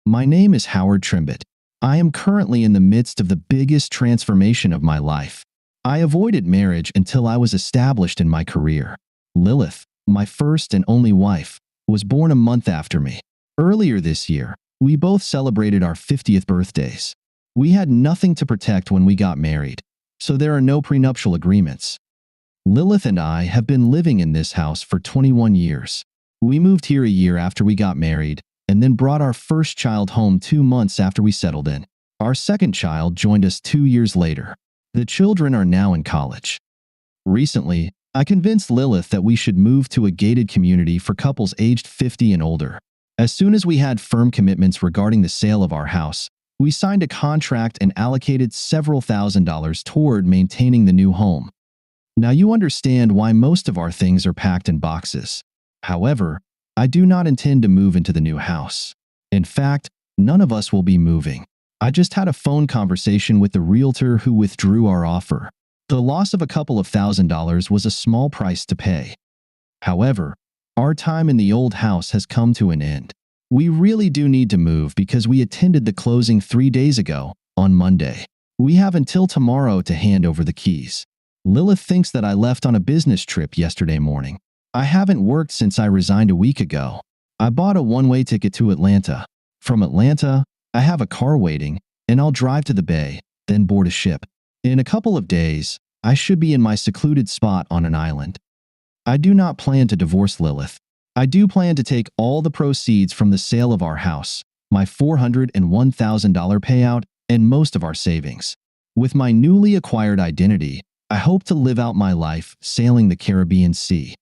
My name is Howard Trimbitt. I am currently in the midst of the biggest transformation of my life. I avoided marriage until I was established in my career. Lilith, my first and only wife, was born a month after me. Earlier this year, we both celebrated our 50th birthdays. We had nothing to protect when we got married, so there are no prenuptial agreements. Lilith and I have been living in this house for 21 years. We moved here a year after we got married, and then brought our first child home 2 months after we settled in. Our second child joined us 2 years later. The children are now in college. Recently, I convinced Lilith that we should move to a gated community for couples aged 50 and older. As soon as we had firm commitments regarding the sale of our house, we signed a contract and allocated several $1,000s toward maintaining the new home. Now you understand why most of our things are packed in boxes. However, I do not intend to move into the new house. In fact, none of us will be moving. I just had a phone conversation with the realtor who withdrew our offer. The loss of a couple of $1,000s was a small price to pay. However, our time in the old house has come to an end. We really do need to move because we attended the closing 3 days ago, on Monday. We have until tomorrow to hand over the keys. Lilith thinks that I left on a business trip yesterday morning. I haven't worked since I resigned a week ago. I bought a one-way ticket to Atlanta. From Atlanta, I have a car waiting, and I'll drive to the bay, then board a ship. In a couple of days, I should be in my secluded spot on an island. I do not plan to divorce Lilith. I do plan to take all the proceeds from the sale of our house, my $401,000 payout, and most of our savings. With my newly acquired identity, I hope to live out my life sailing the Caribbean Sea.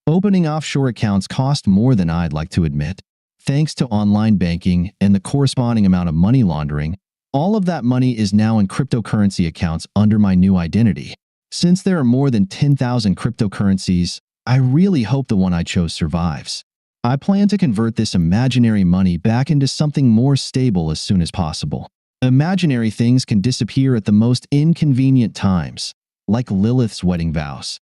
Opening offshore accounts cost more than I'd like to admit. Thanks to online banking and the corresponding amount of money laundering, all of that money is now in cryptocurrency accounts under my new identity. Since there are more than 10,000 cryptocurrencies, I really hope the one I chose survives. I plan to convert this imaginary money back into something more stable as soon as possible. Imaginary things can disappear at the most inconvenient times, like Lilith's wedding vows.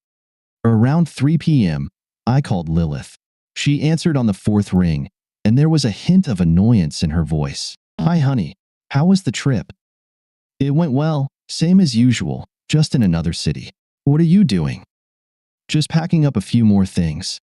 Around 3 p.m., I called Lilith. She answered on the 4th ring, and there was a hint of annoyance in her voice. "Hi, honey. How was the trip?" "It went well, same as usual, just in another city." "What are you doing?" "Just packing up a few more things."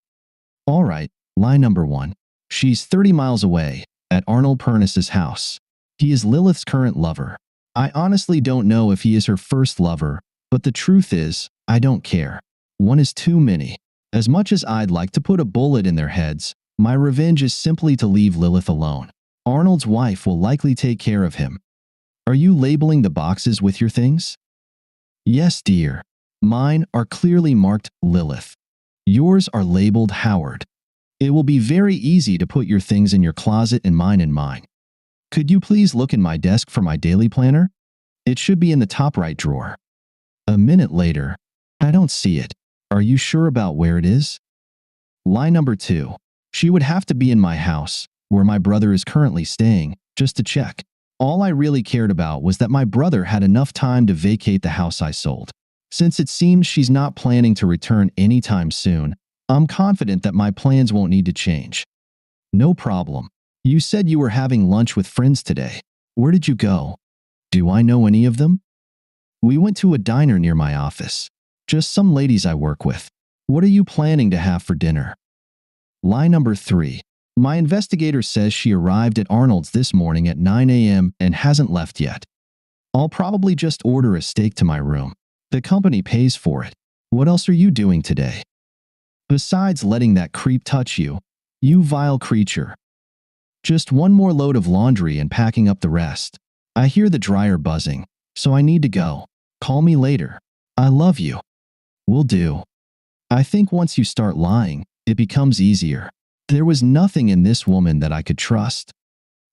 "All right, lie number 1. She's 30 miles away, at Arnold Perniss's house. He is Lilith's current lover. I honestly don't know if he is her first lover, but the truth is, I don't care. One is too many. As much as I'd like to put a bullet in their heads, my revenge is simply to leave Lilith alone. Arnold's wife will likely take care of him. Are you labeling the boxes with your things?" "Yes, dear. Mine are clearly marked Lilith. Yours are labeled Howard. It will be very easy to put your things in your closet and mine in mine. Could you please look in my desk for my daily planner? It should be in the top right drawer." A minute later, "I don't see it. Are you sure about where it is?" Lie number 2. She would have to be in my house, where my brother is currently staying, just to check. All I really cared about was that my brother had enough time to vacate the house I sold. Since it seems she's not planning to return anytime soon, I'm confident that my plans won't need to change. "No problem. You said you were having lunch with friends today. Where did you go? Do I know any of them?" "We went to a diner near my office. Just some ladies I work with. What are you planning to have for dinner?" Lie number 3. My investigator says she arrived at Arnold's this morning at 9 a.m. and hasn't left yet. I'll probably just order a steak to my room. The company pays for it. What else are you doing today? Besides letting that creep touch you, you vile creature. Just one more load of laundry and packing up the rest. I hear the dryer buzzing, so I need to go. Call me later. I love you. Will do. I think once you start lying, it becomes easier. There was nothing in this woman that I could trust.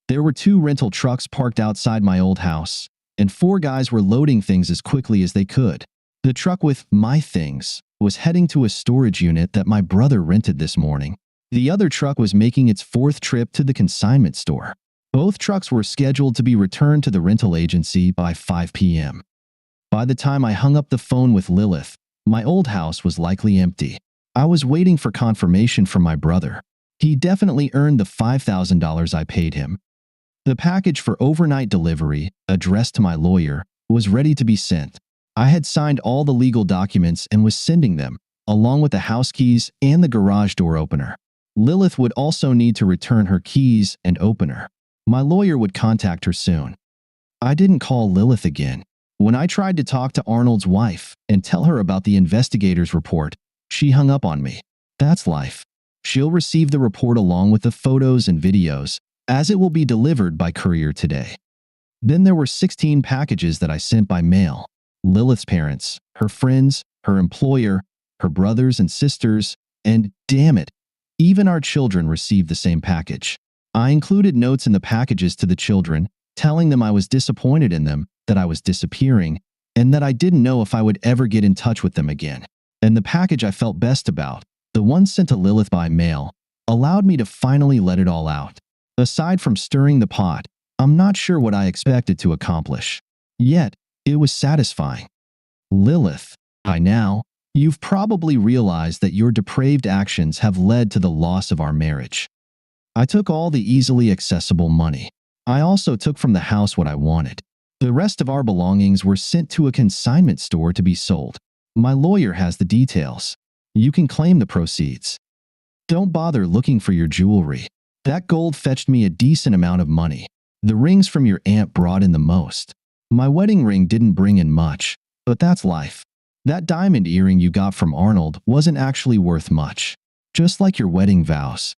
There were 2 rental trucks parked outside my old house, and 4 guys were loading things as quickly as they could. The truck with my things was heading to a storage unit that my brother rented this morning. The other truck was making its 4th trip to the consignment store. Both trucks were scheduled to be returned to the rental agency by 5 p.m. By the time I hung up the phone with Lilith, my old house was likely empty. I was waiting for confirmation from my brother. He definitely earned the $5,000 I paid him. The package for overnight delivery, addressed to my lawyer, was ready to be sent. I had signed all the legal documents and was sending them, along with the house keys and the garage door opener. Lilith would also need to return her keys and opener. My lawyer would contact her soon. I didn't call Lilith again. When I tried to talk to Arnold's wife and tell her about the investigator's report, she hung up on me. That's life. She'll receive the report along with the photos and videos, as it will be delivered by courier today. Then there were 16 packages that I sent by mail. Lilith's parents, her friends, her employer, her brothers and sisters, and damn it, even our children received the same package. I included notes in the packages to the children, telling them I was disappointed in them, that I was disappearing, and that I didn't know if I would ever get in touch with them again. And the package I felt best about, the one sent to Lilith by mail, allowed me to finally let it all out. Aside from stirring the pot, I'm not sure what I expected to accomplish. Yet, it was satisfying. Lilith, by now, you've probably realized that your depraved actions have led to the loss of our marriage. I took all the easily accessible money. I also took from the house what I wanted. The rest of our belongings were sent to a consignment store to be sold. My lawyer has the details. You can claim the proceeds. Don't bother looking for your jewelry. That gold fetched me a decent amount of money. The rings from your aunt brought in the most. My wedding ring didn't bring in much, but that's life. That diamond earring you got from Arnold wasn't actually worth much, just like your wedding vows.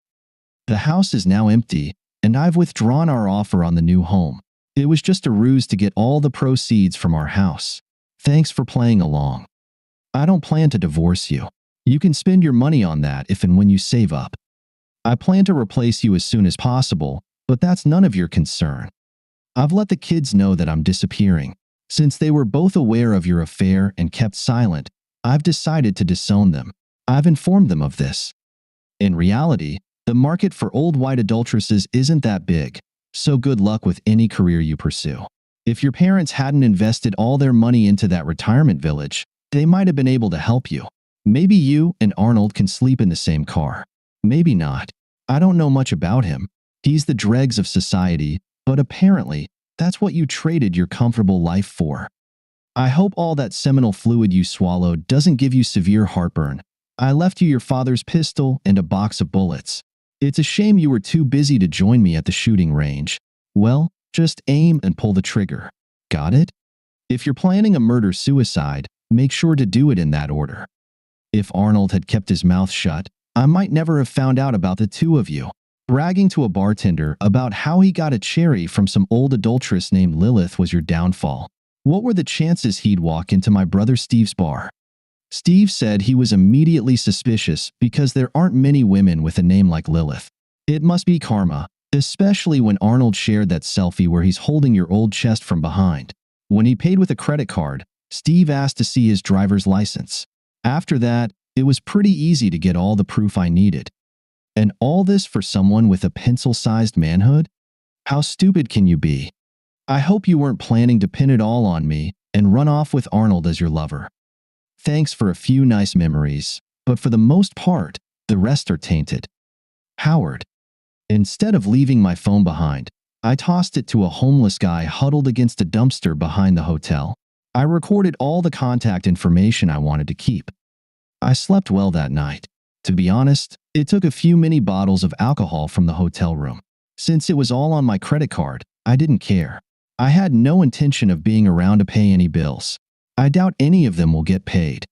The house is now empty, and I've withdrawn our offer on the new home. It was just a ruse to get all the proceeds from our house. Thanks for playing along. I don't plan to divorce you. You can spend your money on that if and when you save up. I plan to replace you as soon as possible, but that's none of your concern. I've let the kids know that I'm disappearing. Since they were both aware of your affair and kept silent, I've decided to disown them. I've informed them of this. In reality, the market for old white adulteresses isn't that big, so good luck with any career you pursue. If your parents hadn't invested all their money into that retirement village, they might have been able to help you. Maybe you and Arnold can sleep in the same car. Maybe not. I don't know much about him. He's the dregs of society, but apparently, that's what you traded your comfortable life for. I hope all that seminal fluid you swallowed doesn't give you severe heartburn. I left you your father's pistol and a box of bullets. It's a shame you were too busy to join me at the shooting range. Well, just aim and pull the trigger. Got it? If you're planning a murder-suicide, make sure to do it in that order. If Arnold had kept his mouth shut, I might never have found out about the two of you. Bragging to a bartender about how he got a cherry from some old adulteress named Lilith was your downfall. What were the chances he'd walk into my brother Steve's bar? Steve said he was immediately suspicious because there aren't many women with a name like Lilith. It must be karma, especially when Arnold shared that selfie where he's holding your old chest from behind. When he paid with a credit card, Steve asked to see his driver's license. After that, it was pretty easy to get all the proof I needed. And all this for someone with a pencil-sized manhood? How stupid can you be? I hope you weren't planning to pin it all on me and run off with Arnold as your lover. Thanks for a few nice memories, but for the most part, the rest are tainted. Howard. Instead of leaving my phone behind, I tossed it to a homeless guy huddled against a dumpster behind the hotel. I recorded all the contact information I wanted to keep. I slept well that night. To be honest, it took a few mini bottles of alcohol from the hotel room. Since it was all on my credit card, I didn't care. I had no intention of being around to pay any bills. I doubt any of them will get paid.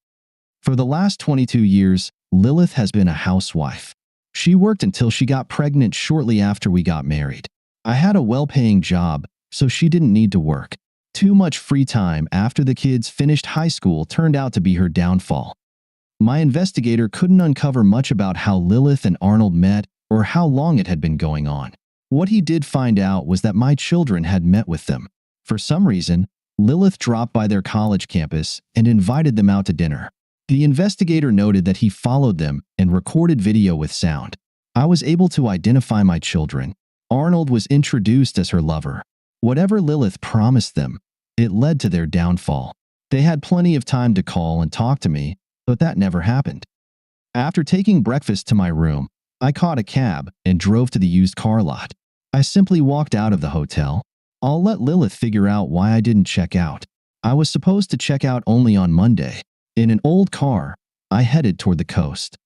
For the last 22 years, Lilith has been a housewife. She worked until she got pregnant shortly after we got married. I had a well-paying job, so she didn't need to work. Too much free time after the kids finished high school turned out to be her downfall. My investigator couldn't uncover much about how Lilith and Arnold met or how long it had been going on. What he did find out was that my children had met with them. For some reason, Lilith dropped by their college campus and invited them out to dinner. The investigator noted that he followed them and recorded video with sound. I was able to identify my children. Arnold was introduced as her lover. Whatever Lilith promised them, it led to their downfall. They had plenty of time to call and talk to me, but that never happened. After taking breakfast to my room, I caught a cab and drove to the used car lot. I simply walked out of the hotel. I'll let Lilith figure out why I didn't check out. I was supposed to check out only on Monday. In an old car, I headed toward the coast.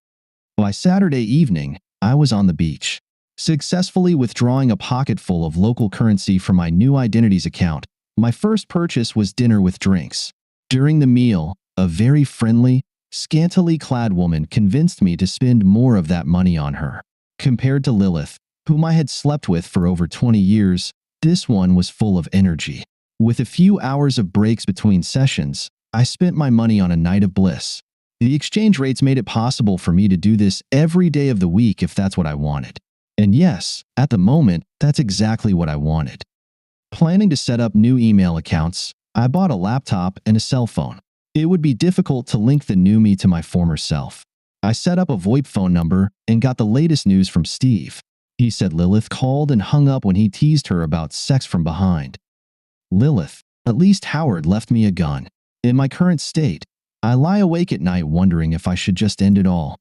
By Saturday evening, I was on the beach, successfully withdrawing a pocket full of local currency from my new identities account. My first purchase was dinner with drinks. During the meal, a very friendly, scantily clad woman convinced me to spend more of that money on her. Compared to Lilith, whom I had slept with for over 20 years, this one was full of energy. With a few hours of breaks between sessions, I spent my money on a night of bliss. The exchange rates made it possible for me to do this every day of the week if that's what I wanted. And yes, at the moment, that's exactly what I wanted. Planning to set up new email accounts, I bought a laptop and a cell phone. It would be difficult to link the new me to my former self. I set up a VoIP phone number and got the latest news from Steve. He said Lilith called and hung up when he teased her about sex from behind. Lilith, at least Howard left me a gun. In my current state, I lie awake at night wondering if I should just end it all.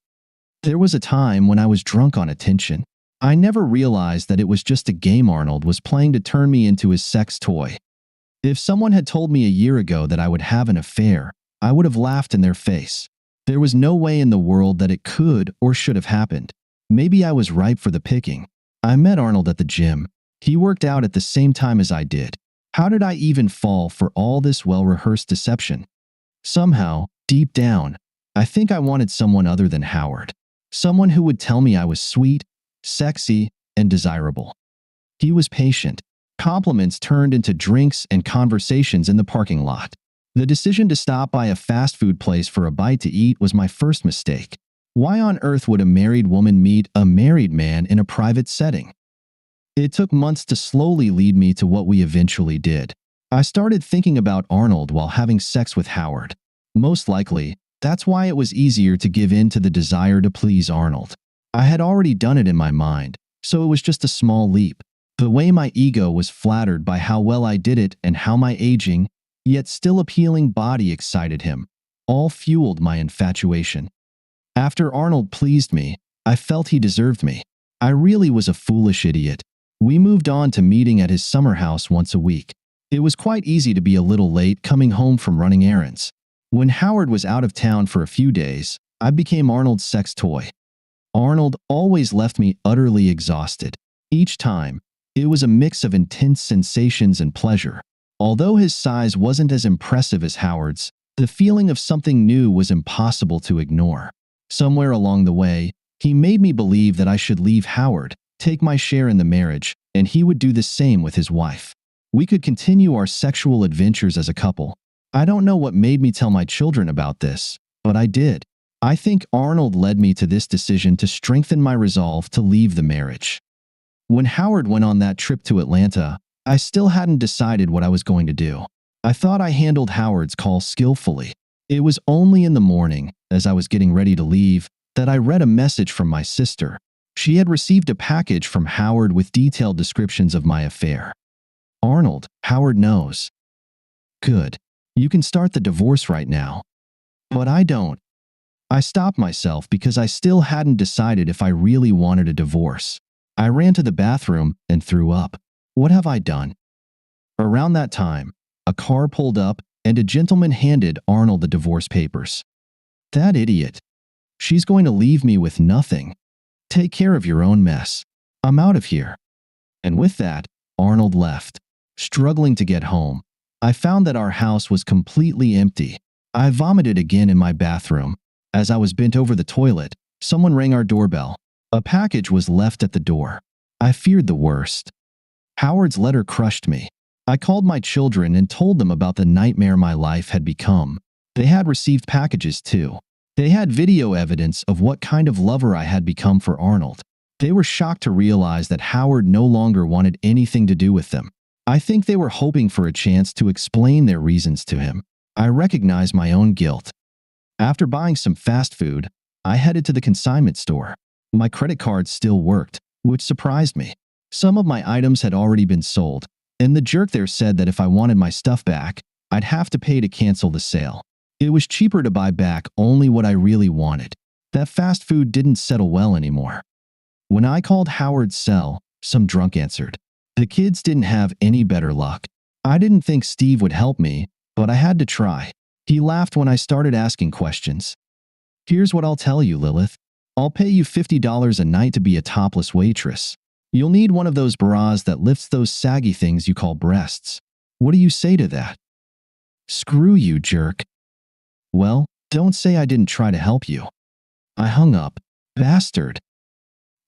There was a time when I was drunk on attention. I never realized that it was just a game Arnold was playing to turn me into his sex toy. If someone had told me a year ago that I would have an affair, I would have laughed in their face. There was no way in the world that it could or should have happened. Maybe I was ripe for the picking. I met Arnold at the gym. He worked out at the same time as I did. How did I even fall for all this well-rehearsed deception? Somehow, deep down, I think I wanted someone other than Howard. Someone who would tell me I was sweet, sexy, and desirable. He was patient. Compliments turned into drinks and conversations in the parking lot. The decision to stop by a fast food place for a bite to eat was my first mistake. Why on earth would a married woman meet a married man in a private setting? It took months to slowly lead me to what we eventually did. I started thinking about Arnold while having sex with Howard. Most likely, that's why it was easier to give in to the desire to please Arnold. I had already done it in my mind, so it was just a small leap. The way my ego was flattered by how well I did it and how my aging, yet still appealing body excited him, all fueled my infatuation. After Arnold pleased me, I felt he deserved me. I really was a foolish idiot. We moved on to meeting at his summer house once a week. It was quite easy to be a little late coming home from running errands. When Howard was out of town for a few days, I became Arnold's sex toy. Arnold always left me utterly exhausted. Each time, it was a mix of intense sensations and pleasure. Although his size wasn't as impressive as Howard's, the feeling of something new was impossible to ignore. Somewhere along the way, he made me believe that I should leave Howard, take my share in the marriage, and he would do the same with his wife. We could continue our sexual adventures as a couple. I don't know what made me tell my children about this, but I did. I think Arnold led me to this decision to strengthen my resolve to leave the marriage. When Howard went on that trip to Atlanta, I still hadn't decided what I was going to do. I thought I handled Howard's call skillfully. It was only in the morning, as I was getting ready to leave, that I read a message from my sister. She had received a package from Howard with detailed descriptions of my affair. Arnold, Howard knows. Good. You can start the divorce right now. But I don't. I stopped myself because I still hadn't decided if I really wanted a divorce. I ran to the bathroom and threw up. What have I done? Around that time, a car pulled up and a gentleman handed Arnold the divorce papers. That idiot. She's going to leave me with nothing. Take care of your own mess. I'm out of here. And with that, Arnold left. Struggling to get home, I found that our house was completely empty. I vomited again in my bathroom. As I was bent over the toilet, someone rang our doorbell. A package was left at the door. I feared the worst. Howard's letter crushed me. I called my children and told them about the nightmare my life had become. They had received packages too. They had video evidence of what kind of lover I had become for Arnold. They were shocked to realize that Howard no longer wanted anything to do with them. I think they were hoping for a chance to explain their reasons to him. I recognized my own guilt. After buying some fast food, I headed to the consignment store. My credit card still worked, which surprised me. Some of my items had already been sold, and the jerk there said that if I wanted my stuff back, I'd have to pay to cancel the sale. It was cheaper to buy back only what I really wanted. That fast food didn't settle well anymore. When I called Howard's cell, some drunk answered. The kids didn't have any better luck. I didn't think Steve would help me, but I had to try. He laughed when I started asking questions. Here's what I'll tell you, Lilith. I'll pay you $50 a night to be a topless waitress. You'll need one of those bras that lifts those saggy things you call breasts. What do you say to that? Screw you, jerk. Well, don't say I didn't try to help you. I hung up. Bastard.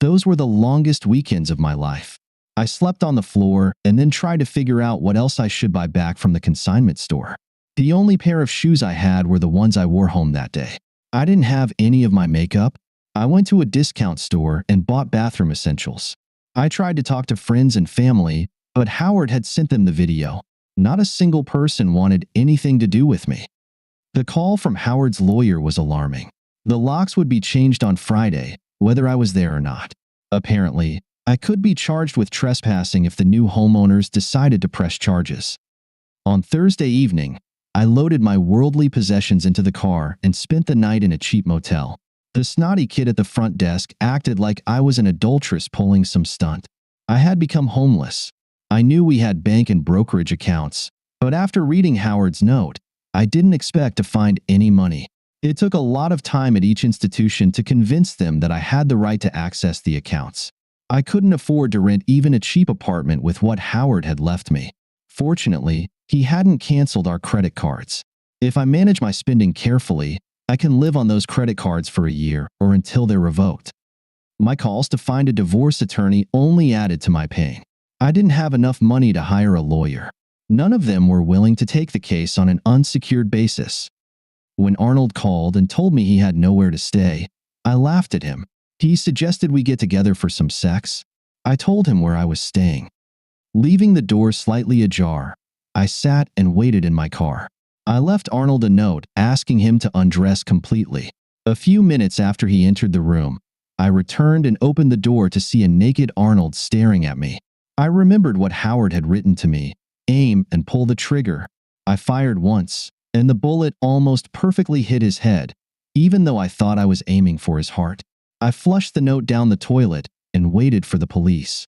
Those were the longest weekends of my life. I slept on the floor and then tried to figure out what else I should buy back from the consignment store. The only pair of shoes I had were the ones I wore home that day. I didn't have any of my makeup. I went to a discount store and bought bathroom essentials. I tried to talk to friends and family, but Howard had sent them the video. Not a single person wanted anything to do with me. The call from Howard's lawyer was alarming. The locks would be changed on Friday, whether I was there or not. Apparently, I could be charged with trespassing if the new homeowners decided to press charges. On Thursday evening, I loaded my worldly possessions into the car and spent the night in a cheap motel. The snotty kid at the front desk acted like I was an adulteress pulling some stunt. I had become homeless. I knew we had bank and brokerage accounts, but after reading Howard's note, I didn't expect to find any money. It took a lot of time at each institution to convince them that I had the right to access the accounts. I couldn't afford to rent even a cheap apartment with what Howard had left me. Fortunately, he hadn't canceled our credit cards. If I manage my spending carefully, I can live on those credit cards for a year or until they're revoked. My calls to find a divorce attorney only added to my pain. I didn't have enough money to hire a lawyer. None of them were willing to take the case on an unsecured basis. When Arnold called and told me he had nowhere to stay, I laughed at him. He suggested we get together for some sex. I told him where I was staying. Leaving the door slightly ajar, I sat and waited in my car. I left Arnold a note asking him to undress completely. A few minutes after he entered the room, I returned and opened the door to see a naked Arnold staring at me. I remembered what Howard had written to me. Aim and pull the trigger. I fired once, and the bullet almost perfectly hit his head, even though I thought I was aiming for his heart. I flushed the note down the toilet and waited for the police.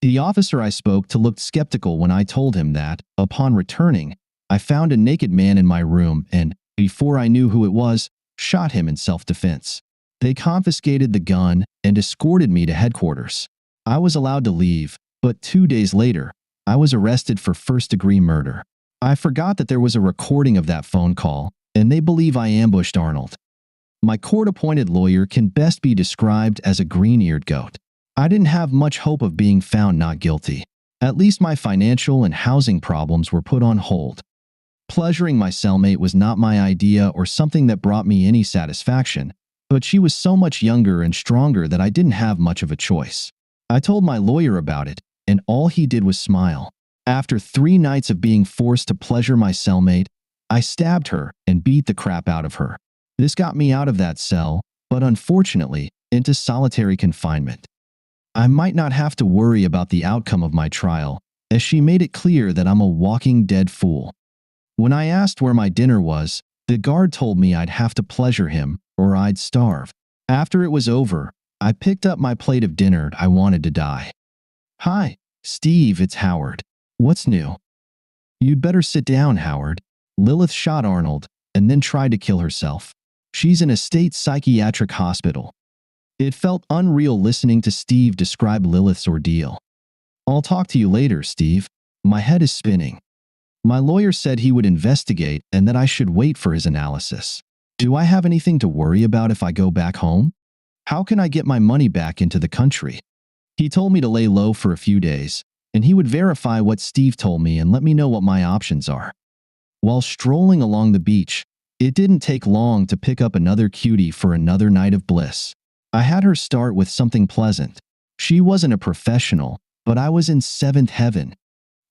The officer I spoke to looked skeptical when I told him that, upon returning, I found a naked man in my room and, before I knew who it was, shot him in self-defense. They confiscated the gun and escorted me to headquarters. I was allowed to leave, but 2 days later, I was arrested for first-degree murder. I forgot that there was a recording of that phone call, and they believe I ambushed Arnold. My court-appointed lawyer can best be described as a green-eared goat. I didn't have much hope of being found not guilty. At least my financial and housing problems were put on hold. Pleasuring my cellmate was not my idea or something that brought me any satisfaction, but she was so much younger and stronger that I didn't have much of a choice. I told my lawyer about it, and all he did was smile. After 3 nights of being forced to pleasure my cellmate, I stabbed her and beat the crap out of her. This got me out of that cell, but unfortunately, into solitary confinement. I might not have to worry about the outcome of my trial, as she made it clear that I'm a walking dead fool. When I asked where my dinner was, the guard told me I'd have to pleasure him or I'd starve. After it was over, I picked up my plate of dinner. I wanted to die. Hi, Steve, it's Howard. What's new? You'd better sit down, Howard. Lilith shot Arnold and then tried to kill herself. She's in a state psychiatric hospital. It felt unreal listening to Steve describe Lilith's ordeal. I'll talk to you later, Steve. My head is spinning. My lawyer said he would investigate and that I should wait for his analysis. Do I have anything to worry about if I go back home? How can I get my money back into the country? He told me to lay low for a few days, and he would verify what Steve told me and let me know what my options are. While strolling along the beach, it didn't take long to pick up another cutie for another night of bliss. I had her start with something pleasant. She wasn't a professional, but I was in 7th heaven.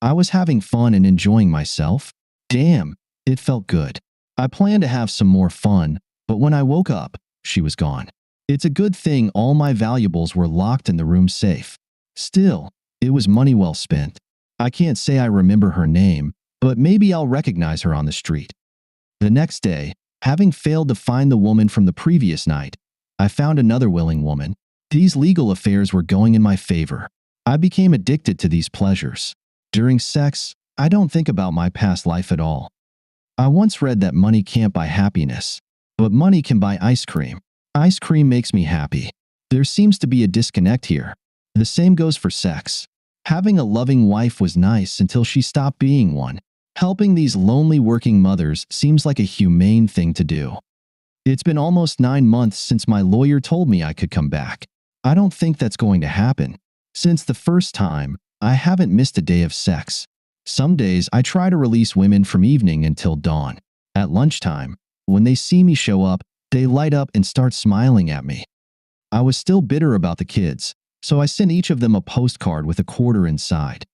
I was having fun and enjoying myself. Damn, it felt good. I planned to have some more fun, but when I woke up, she was gone. It's a good thing all my valuables were locked in the room safe. Still, it was money well spent. I can't say I remember her name, but maybe I'll recognize her on the street. The next day, having failed to find the woman from the previous night, I found another willing woman. These legal affairs were going in my favor. I became addicted to these pleasures. During sex, I don't think about my past life at all. I once read that money can't buy happiness, but money can buy ice cream. Ice cream makes me happy. There seems to be a disconnect here. The same goes for sex. Having a loving wife was nice until she stopped being one. Helping these lonely working mothers seems like a humane thing to do. It's been almost 9 months since my lawyer told me I could come back. I don't think that's going to happen. Since the first time, I haven't missed a day of sex. Some days I try to release women from evening until dawn. At lunchtime, when they see me show up, they light up and start smiling at me. I was still bitter about the kids, so I sent each of them a postcard with a quarter inside.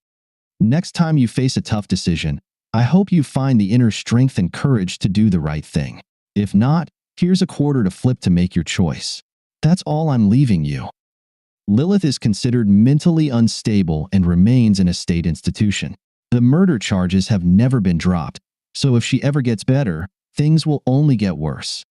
Next time you face a tough decision, I hope you find the inner strength and courage to do the right thing. If not, here's a quarter to flip to make your choice. That's all I'm leaving you. Lilith is considered mentally unstable and remains in a state institution. The murder charges have never been dropped, so if she ever gets better, things will only get worse.